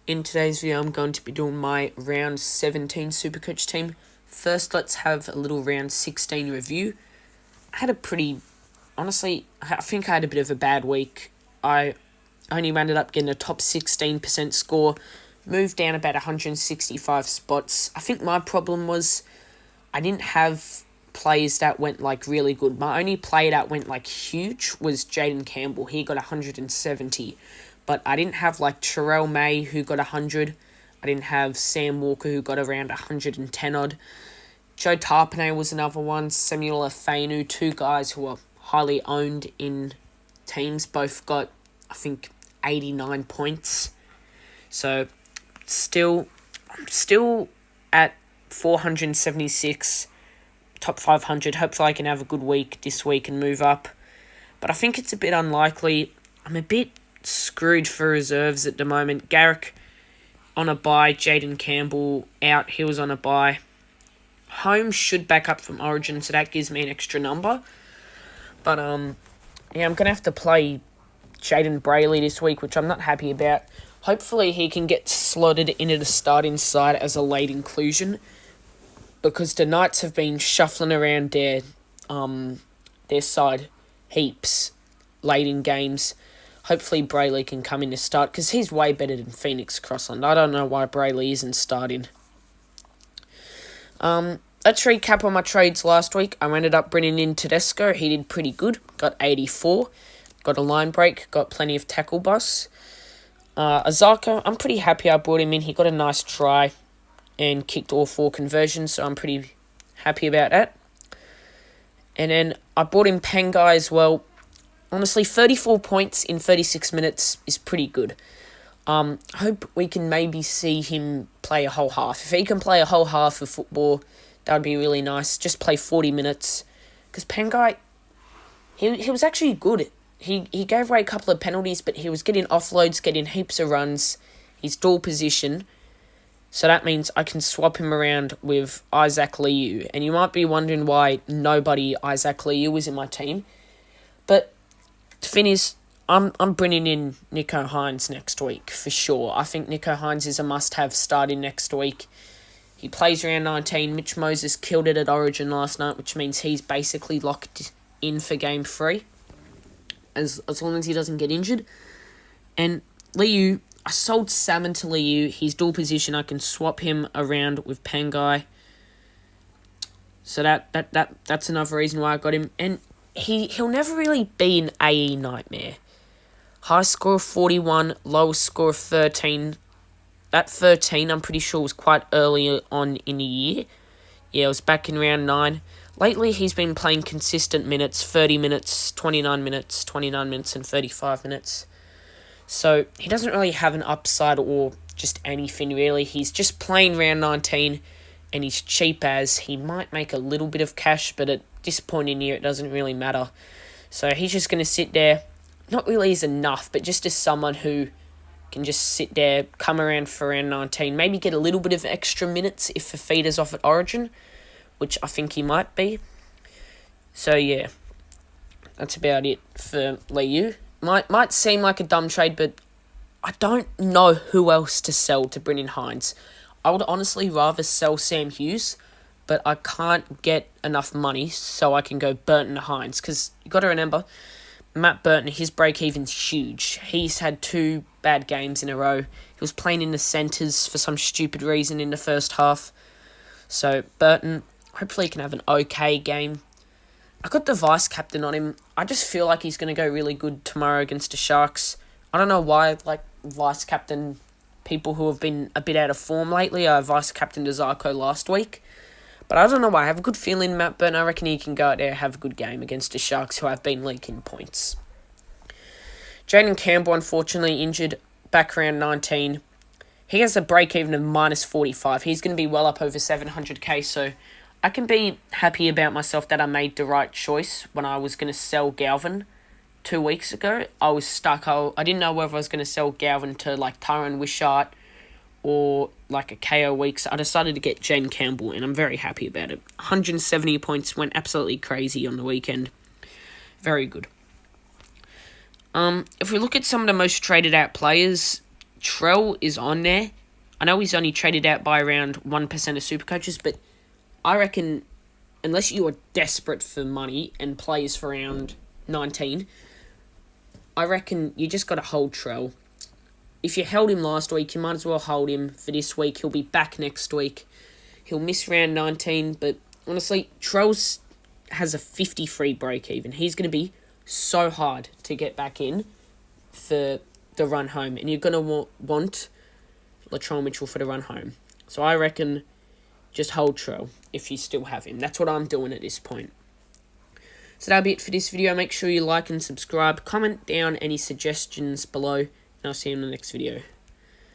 In today's video, I'm going to be doing my round 17 Supercoach team. First, let's have a little round 16 review. I had a honestly, I think I had a bit of a bad week. I only ended up getting a top 16% score, moved down about 165 spots. I think my problem was I didn't have players that went really good. My only player that went huge was Jaden Campbell. He got 170. But I didn't have Nrl May, who got 100. I didn't have Sam Walker, who got around 110 odd. Joe Tarpanay was another one. Samuel Afenu, two guys who are highly owned in teams. Both got, I think, 89 points. So, I'm still at 476, top 500. Hopefully I can have a good week this week and move up. But I think it's a bit unlikely. I'm a bit screwed for reserves at the moment. Garrick on a bye, Jaden Campbell out, he was on a bye. Holmes should back up from Origin, so that gives me an extra number. But yeah, I'm gonna have to play Jaden Brayley this week, which I'm not happy about. Hopefully he can get slotted into the starting side as a late inclusion, because the Knights have been shuffling around their side heaps late in games. Hopefully Brayley can come in to start, because he's way better than Phoenix Crossland. I don't know why Brayley isn't starting. Let's recap on my trades last week. I ended up bringing in Tedesco. He did pretty good. Got 84. Got a line break. Got plenty of tackle bus. Azarko, I'm pretty happy I brought him in. He got a nice try and kicked all 4 conversions, so I'm pretty happy about that. And then I brought in Pangai as well. Honestly, 34 points in 36 minutes is pretty good. Hope we can maybe see him play a whole half. If he can play a whole half of football, that would be really nice. Just play 40 minutes. Because Pangai, he was actually good. He gave away a couple of penalties, but he was getting offloads, getting heaps of runs. He's dual position. So that means I can swap him around with Isaac Liu. And you might be wondering why nobody Isaac Liu is in my team. But the thing is, I'm bringing in Nico Hines next week for sure. I think Nico Hines is a must-have starting next week. He plays round 19. Mitch Moses killed it at Origin last night, which means he's basically locked in for game 3. As long as he doesn't get injured. And Liu, I sold Salmon to Liu. He's dual position. I can swap him around with Pangai. So that's another reason why I got him. And he'll never really be an AE nightmare. High score of 41, lowest score of 13. That 13, I'm pretty sure, was quite early on in the year. Yeah, it was back in round 9. Lately, he's been playing consistent minutes, 30 minutes, 29 minutes, 29 minutes, and 35 minutes. So, he doesn't really have an upside or just anything, really. He's just playing round 19, and he's cheap as. He might make a little bit of cash, but at this point in the year, it doesn't really matter. So, he's just going to sit there. Not really as enough, but just as someone who can just sit there, come around for round 19, maybe get a little bit of extra minutes if Fafita's off at Origin, which I think he might be. So yeah, that's about it for Liu. Might seem like a dumb trade, but I don't know who else to sell to bring in Hines. I would honestly rather sell Sam Hughes, but I can't get enough money so I can go Burton to Hines, because you got to remember, Matt Burton, his break-even's huge. He's had 2 bad games in a row. He was playing in the centres for some stupid reason in the first half. So, Burton, hopefully he can have an okay game. I got the vice-captain on him. I just feel like he's going to go really good tomorrow against the Sharks. I don't know why, vice-captain people who have been a bit out of form lately. I vice-captained Zarko last week. But I don't know why. I have a good feeling Matt Burton, I reckon he can go out there and have a good game against the Sharks, who have been leaking points. Jaden Campbell, unfortunately, injured back around 19. He has a break-even of minus 45. He's going to be well up over 700k, so I can be happy about myself that I made the right choice when I was going to sell Galvin 2 weeks ago. I was stuck. I didn't know whether I was going to sell Galvin to Tyron Wishart or a KO week, so I decided to get Jaden Campbell, and I'm very happy about it. 170 points, went absolutely crazy on the weekend. Very good. If we look at some of the most traded out players, Nrl is on there. I know he's only traded out by around 1% of SuperCoaches, but I reckon unless you are desperate for money and plays for round 19, I reckon you just got to hold Nrl. If you held him last week, you might as well hold him for this week. He'll be back next week. He'll miss round 19, but honestly, Nrl has a 50 free break even. He's going to be so hard to get back in for the run home, and you're going to want Latrell Mitchell for the run home. So I reckon just hold Nrl if you still have him. That's what I'm doing at this point. So that'll be it for this video. Make sure you like and subscribe. Comment down any suggestions below, and I'll see you in the next video.